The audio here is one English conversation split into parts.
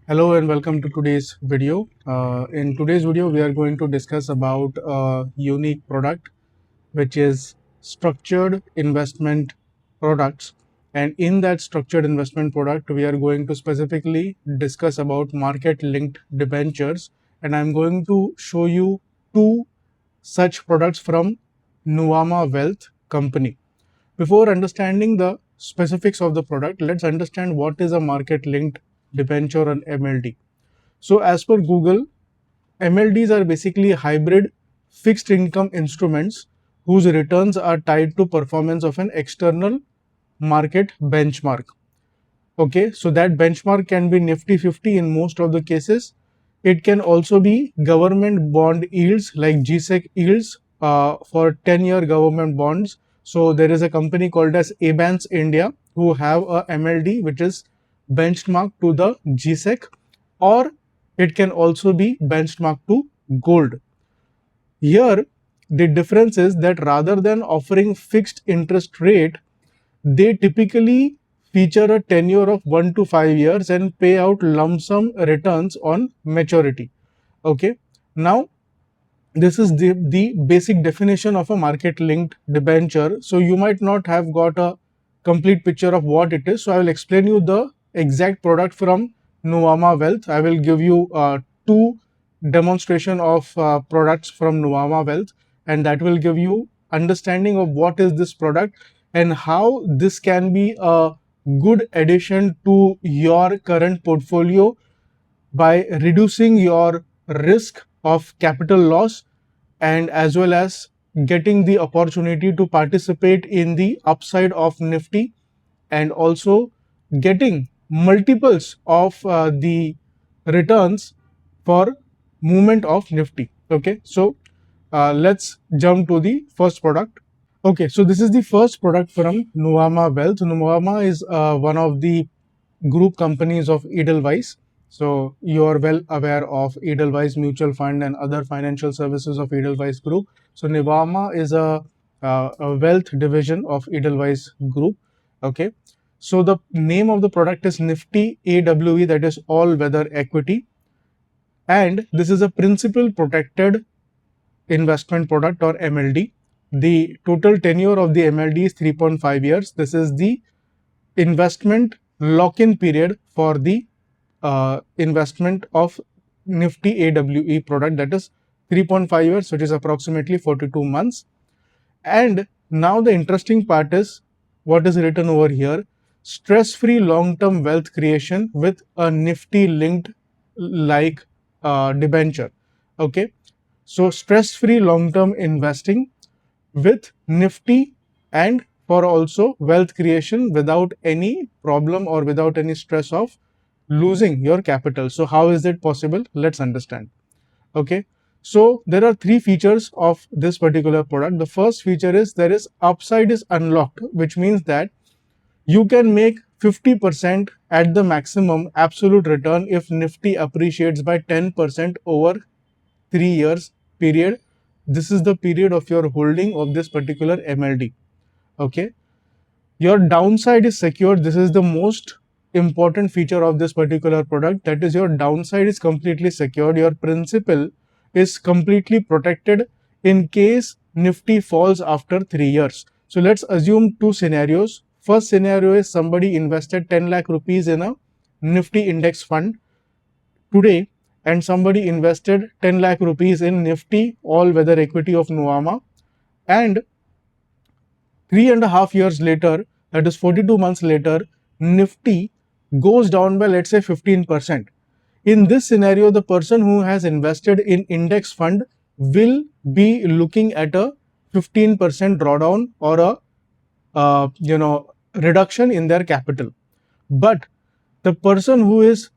Hello and welcome to today's video. In today's video, we are going to discuss about a unique product, which is structured investment products. And in that structured investment product, we are going to specifically discuss about market linked debentures. And I'm going to show you two such products from Nuvama Wealth Company. Before understanding the specifics of the product, let's understand what is a market linked debenture and MLD. So as per Google, MLDs are basically hybrid fixed income instruments whose returns are tied to performance of an external market benchmark. Okay, so that benchmark can be Nifty 50 in most of the cases. It can also be government bond yields like GSEC yields for 10-year government bonds. So there is a company called as Abans India who have a MLD which is benchmarked to the GSEC, or it can also be benchmarked to gold. Here, the difference is that rather than offering fixed interest rate, they typically feature a tenure of 1 to 5 years and pay out lump sum returns on maturity. Okay. Now, this is the basic definition of a market linked debenture. So you might not have got a complete picture of what it is. So I will explain you the exact product from Nuvama Wealth. I will give you two demonstration of products from Nuvama Wealth, and that will give you understanding of what is this product and how this can be a good addition to your current portfolio by reducing your risk of capital loss and as well as getting the opportunity to participate in the upside of Nifty and also getting multiples of the returns for movement of Nifty. Okay, so let's jump to the first product. Okay, so this is the first product from Nuvama Wealth. Nuvama is one of the group companies of Edelweiss. So you are well aware of Edelweiss Mutual Fund and other financial services of Edelweiss Group. So Nuvama is a wealth division of Edelweiss Group. Okay. So the name of the product is Nifty AWE, that is all weather equity. And this is a principal protected investment product or MLD. The total tenure of the MLD is 3.5 years. This is the investment lock-in period for the investment of Nifty AWE product, that is 3.5 years, which is approximately 42 months. And now the interesting part is what is written over here: stress-free long-term wealth creation with a Nifty linked like debenture. Okay, so stress-free long-term investing with Nifty and for also wealth creation without any problem or without any stress of losing your capital. So how is it possible? Let's understand. Okay, so there are three features of this particular product. The first feature is there is upside is unlocked, which means that you can make 50% at the maximum absolute return if Nifty appreciates by 10% over 3 years period. This is the period of your holding of this particular MLD. Okay, your downside is secured. This is the most important feature of this particular product, that is your downside is completely secured. Your principal is completely protected in case Nifty falls after 3 years. So let's assume two scenarios. First scenario is somebody invested 10 lakh rupees in a Nifty index fund today, and somebody invested 10 lakh rupees in Nifty all weather equity of Nuvama, and 3.5 years later, that is 42 months later, Nifty goes down by, let's say, 15%. In this scenario, the person who has invested in index fund will be looking at a 15% drawdown or a reduction in their capital. But the person who is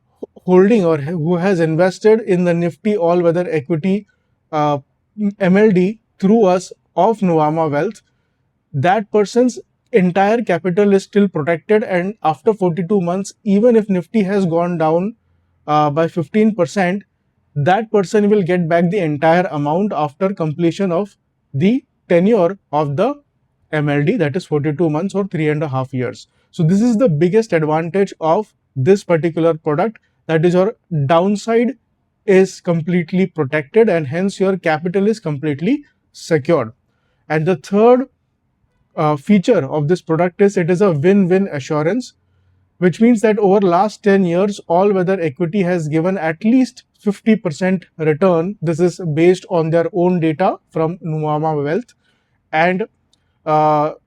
holding or who has invested in the Nifty all weather equity MLD through us of Nuvama Wealth, that person's entire capital is still protected, and after 42 months, even if Nifty has gone down by 15%, that person will get back the entire amount after completion of the tenure of the MLD, that is 42 months or 3.5 years. So this is the biggest advantage of this particular product, that is your downside is completely protected, and hence your capital is completely secured. And the third feature of this product is it is a win-win assurance, which means that over last 10 years, all weather equity has given at least 50% return. This is based on their own data from Nuvama Wealth, and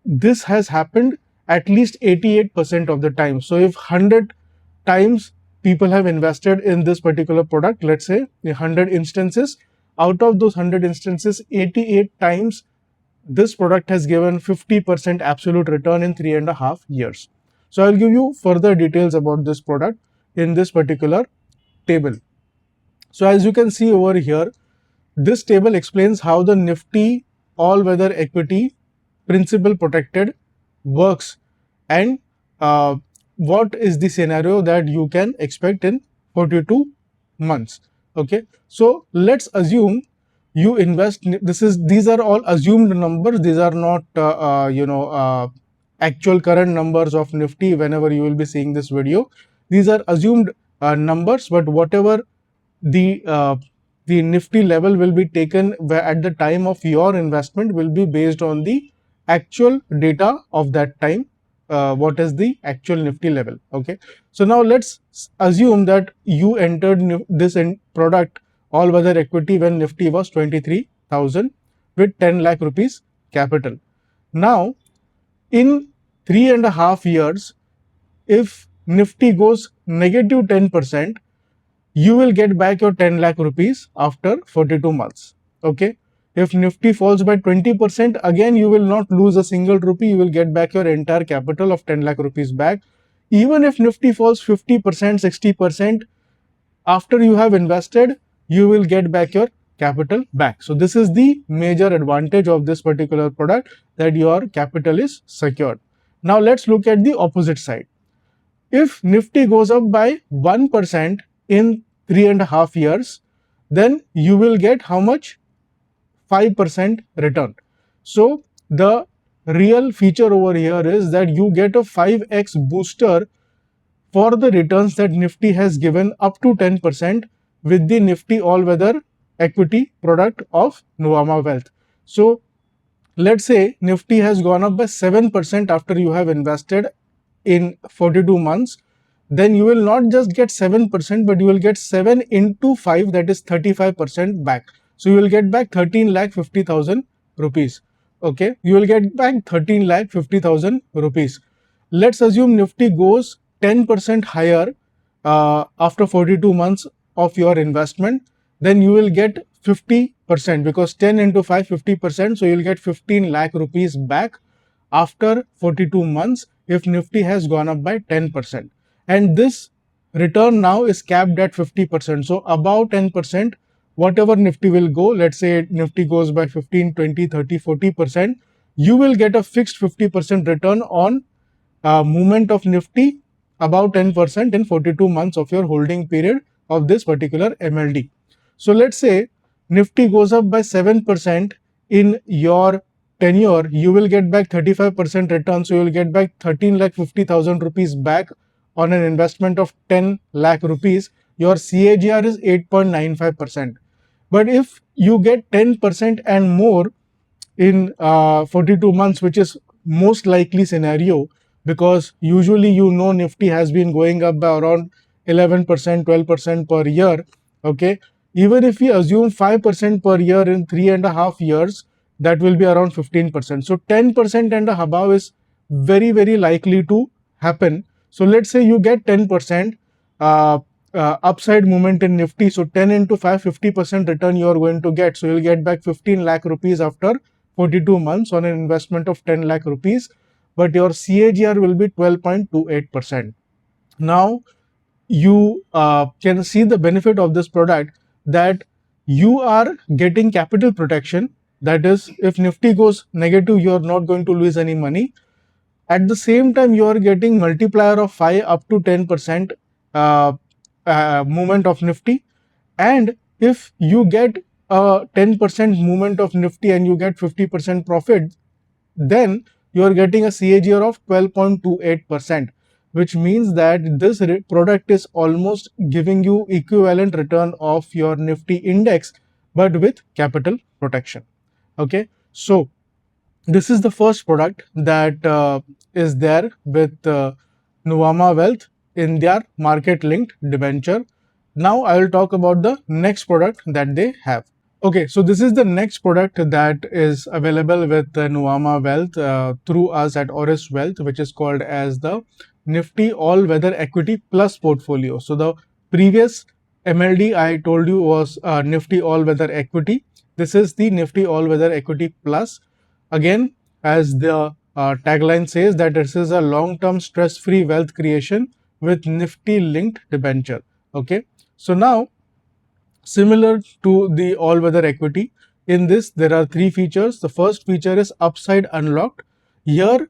this has happened at least 88% of the time. So if 100 times people have invested in this particular product, let's say 100 instances, out of those 100 instances, 88 times this product has given 50% absolute return in 3.5 years. So I'll give you further details about this product in this particular table. So as you can see over here, this table explains how the Nifty all-weather equity principal protected works, and what is the scenario that you can expect in 42 months. Okay, so let's assume you invest. These are all assumed numbers. These are not actual current numbers of Nifty. Whenever you will be seeing this video, these are assumed numbers, but whatever the Nifty level will be taken at the time of your investment will be based on the actual data of that time. What is the actual Nifty level? Okay, so now let's assume that you entered this product all weather equity when Nifty was 23,000 with 10 lakh rupees capital. Now in 3.5 years, if Nifty goes negative 10%, you will get back your 10 lakh rupees after 42 months. Okay, if Nifty falls by 20%, again you will not lose a single rupee. You will get back your entire capital of 10 lakh rupees back. Even if Nifty falls 50%, 60%, after you have invested, you will get back your capital back. So this is the major advantage of this particular product, that your capital is secured. Now let's look at the opposite side. If Nifty goes up by 1% in 3.5 years, then you will get how much? 5% return. So the real feature over here is that you get a 5x booster for the returns that Nifty has given up to 10% with the Nifty all-weather equity product of Nuvama Wealth. So let's say Nifty has gone up by 7% after you have invested in 42 months, then you will not just get 7%, but you will get 7 into 5, that is 35% back. So you will get back 13,50,000 rupees. Okay, you will get back 13,50,000 rupees. Let's assume Nifty goes 10% higher after 42 months of your investment, then you will get 50%, because 10 into 5, 50%. So you will get 15 lakh rupees back after 42 months if Nifty has gone up by 10%. And this return now is capped at 50%. So above 10%, whatever Nifty will go, let's say Nifty goes by 15, 20, 30, 40%, you will get a fixed 50% return on movement of Nifty about 10% in 42 months of your holding period of this particular MLD. So let's say Nifty goes up by 7% in your tenure, you will get back 35% return. So you will get back 13,50,000 rupees back on an investment of 10 lakh rupees. Your CAGR is 8.95%. But if you get 10% and more in 42 months, which is most likely scenario, because usually Nifty has been going up by around 11%, 12% per year. Okay, even if we assume 5% per year in 3.5 years, that will be around 15%. So 10% and above is very, very likely to happen. So let's say you get 10% upside movement in Nifty. So 10 into 5, 50% return you are going to get. So you'll get back 15 lakh rupees after 42 months on an investment of 10 lakh rupees, but your CAGR will be 12.28%. Now you can see the benefit of this product, that you are getting capital protection. That is, if Nifty goes negative, you are not going to lose any money. At the same time, you are getting multiplier of 5 up to 10% movement of Nifty. And if you get a 10% movement of Nifty and you get 50% profit, then you are getting a CAGR of 12.28%. which means that this product is almost giving you equivalent return of your Nifty index, but with capital protection. Okay, so this is the first product that is there with Nuvama Wealth in their market linked debenture. Now I will talk about the next product that they have. Okay, so this is the next product that is available with Nuvama Wealth through us at Auris Wealth, which is called as the Nifty All Weather Equity Plus portfolio. So the previous MLD I told you was Nifty All Weather Equity. This is the Nifty All Weather Equity Plus. Again, as the tagline says, that this is a long-term stress-free wealth creation with Nifty linked debenture. Okay, so now similar to the all-weather equity, in this there are three features. The first feature is upside unlocked. Here,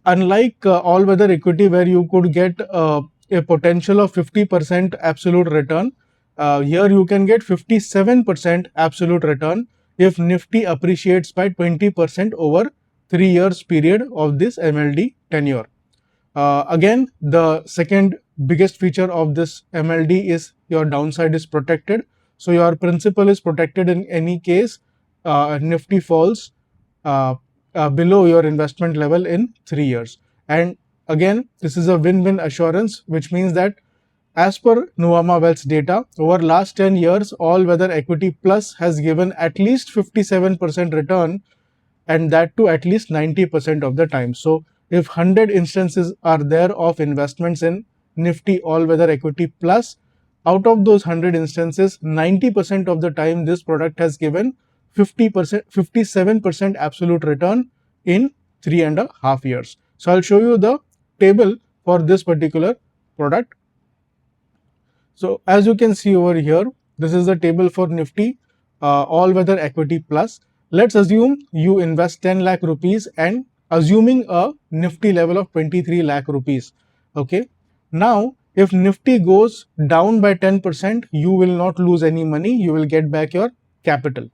unlike all-weather equity where you could get a potential of 50% absolute return, here you can get 57% absolute return if Nifty appreciates by 20% over 3 years period of this MLD tenure. Again, the second biggest feature of this MLD is your downside is protected. So your principal is protected in any case Nifty falls uh, below your investment level in 3 years. And again, this is a win-win assurance, which means that as per Nuvama Wealth's data, over last 10 years, all weather equity plus has given at least 57% return, and that too at least 90% of the time. So if 100 instances are there of investments in Nifty all weather equity plus, out of those 100 instances, 90% of the time this product has given 50%, 57% absolute return in 3.5 years. So I'll show you the table for this particular product. So as you can see over here, this is the table for Nifty all weather equity plus. Let's assume you invest 10 lakh rupees and assuming a Nifty level of 23 lakh rupees. Okay. Now, if Nifty goes down by 10%, you will not lose any money. You will get back your capital.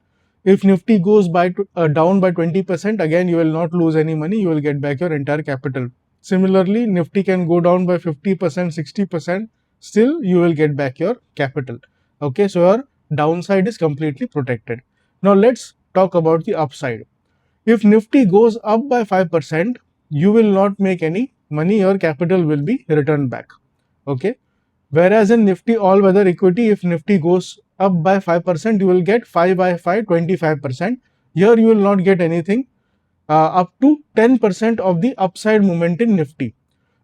If Nifty goes down by 20%, again, you will not lose any money. You will get back your entire capital. Similarly, Nifty can go down by 50%, 60%. Still, you will get back your capital. Okay, so your downside is completely protected. Now, let's talk about the upside. If Nifty goes up by 5%, you will not make any money. Your capital will be returned back. Okay. Whereas in Nifty all weather equity, if Nifty goes up by 5%, you will get 5 by 5, 25%. Here you will not get anything up to 10% of the upside movement in Nifty.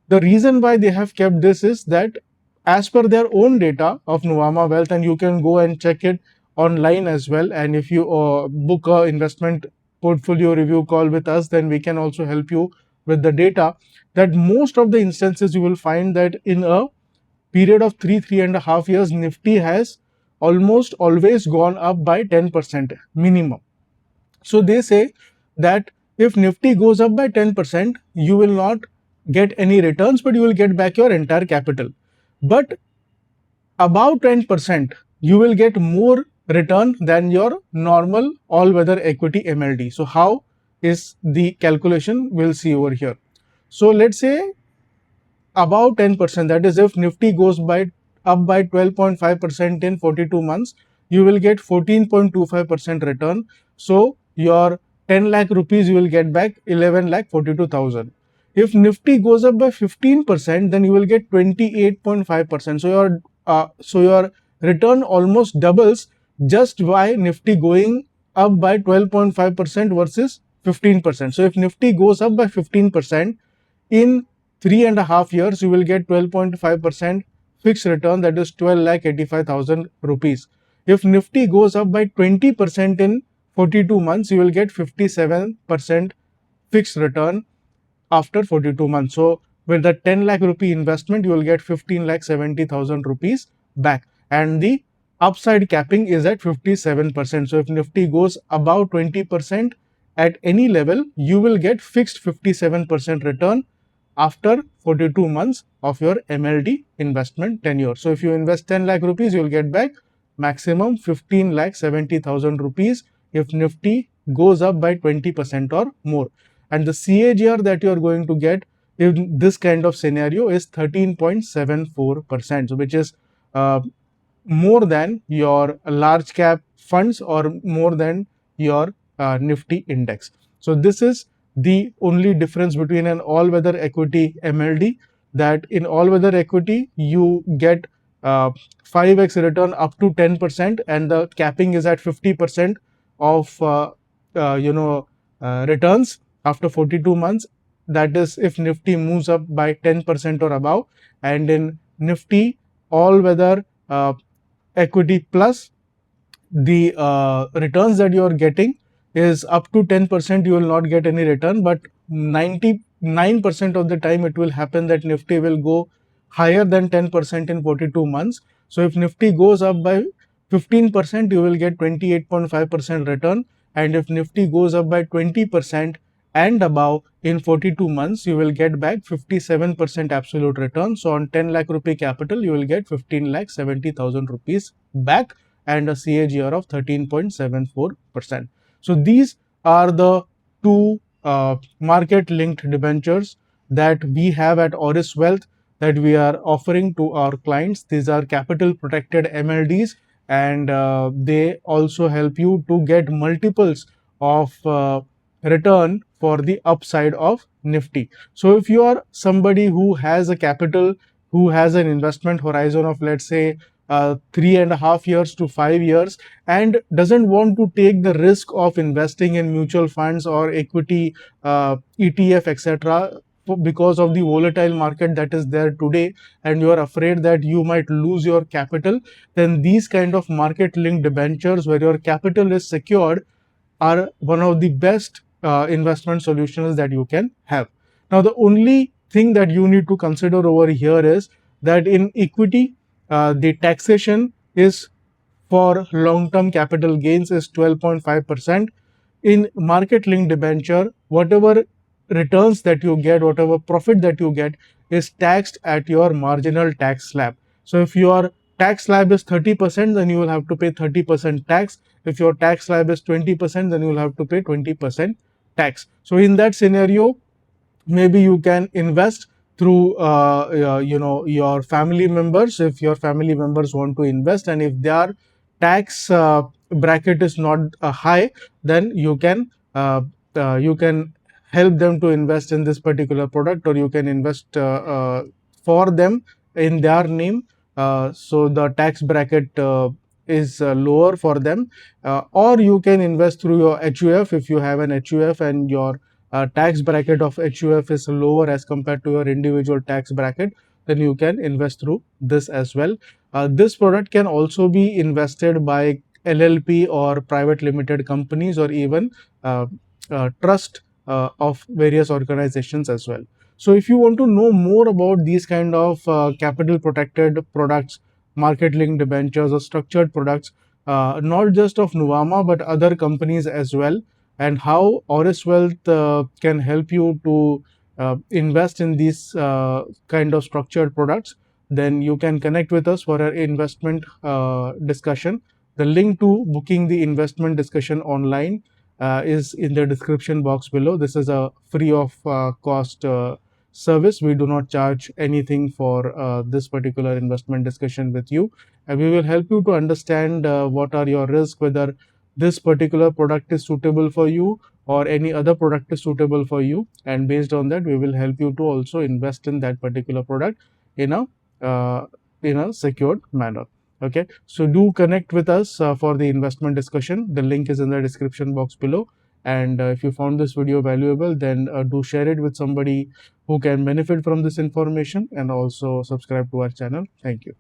The reason why they have kept this is that as per their own data of Nuvama Wealth, and you can go and check it online as well. And if you book a investment portfolio review call with us, then we can also help you with the data, that most of the instances you will find that in a period of 3.5 years, Nifty has almost always gone up by 10% minimum. So they say that if Nifty goes up by 10%, you will not get any returns, but you will get back your entire capital. But above 10%, you will get more return than your normal all-weather equity MLD. So how is the calculation? We'll see over here. So let's say about 10%, that is if Nifty goes up by 12.5% in 42 months, you will get 14.25% return. So your 10 lakh rupees you will get back 11 lakh 42,000. If Nifty goes up by 15%, then you will get 28.5%. So your return almost doubles just by Nifty going up by 12.5% versus 15%. So if Nifty goes up by 15%, in 3.5 years, you will get 12.5% fixed return, that is 12,85,000 rupees. If Nifty goes up by 20% in 42 months, you will get 57% fixed return after 42 months. So with the 10 lakh rupee investment, you will get 15,70,000 rupees back. And the upside capping is at 57%. So if Nifty goes above 20% at any level, you will get fixed 57% return after 42 months of your MLD investment tenure. So if you invest 10 lakh rupees, you will get back maximum 15,70,000 rupees if Nifty goes up by 20% or more. And the CAGR that you are going to get in this kind of scenario is 13.74%, so which is uh, more than your large cap funds or more than your Nifty index. So this is the only difference between an all weather equity MLD, that in all weather equity you get 5x return up to 10%, and the capping is at 50% of returns after 42 months. That is if Nifty moves up by 10% or above. And in Nifty all weather equity plus, the returns that you are getting is up to 10%, you will not get any return, but 99% of the time it will happen that Nifty will go higher than 10% in 42 months. So if Nifty goes up by 15%, you will get 28.5% return, and if Nifty goes up by 20% and above in 42 months, you will get back 57% absolute return. So on 10 lakh rupee capital, you will get 15 lakh 70,000 rupees back and a CAGR of 13.74%. So these are the two market linked debentures that we have at Auris Wealth that we are offering to our clients. These are capital protected MLDs, and they also help you to get multiples of return for the upside of Nifty. So if you are somebody who has a capital, who has an investment horizon of, let's say, 3.5 years to 5 years, and doesn't want to take the risk of investing in mutual funds or equity, ETF, etc., because of the volatile market that is there today, and you are afraid that you might lose your capital, then these kind of market linked debentures where your capital is secured are one of the best investment solutions that you can have. Now, the only thing that you need to consider over here is that in equity, the taxation is for long-term capital gains is 12.5%. In market linked debenture, whatever returns that you get, whatever profit that you get is taxed at your marginal tax slab. So if your tax slab is 30%, then you will have to pay 30% tax. If your tax slab is 20%, then you will have to pay 20% tax. So in that scenario, maybe you can invest through your family members, if your family members want to invest, and if their tax bracket is not high, then you can help them to invest in this particular product, or you can invest for them in their name, so the tax bracket is lower for them, or you can invest through your HUF if you have an HUF and your tax bracket of HUF is lower as compared to your individual tax bracket, then you can invest through this as well. This product can also be invested by LLP or private limited companies, or even trust of various organizations as well. So if you want to know more about these kind of capital protected products, market linked debentures or structured products, not just of Nuvama but other companies as well, and how Auris Wealth can help you to invest in these kind of structured products, then you can connect with us for an investment discussion. The link to booking the investment discussion online is in the description box below. This is a free of cost service. We do not charge anything for this particular investment discussion with you, and we will help you to understand what are your risks, whether this particular product is suitable for you or any other product is suitable for you, and based on that we will help you to also invest in that particular product in a secured manner. Okay, so do connect with us for the investment discussion. The link is in the description box below, and if you found this video valuable, then do share it with somebody who can benefit from this information, and also subscribe to our channel. Thank you.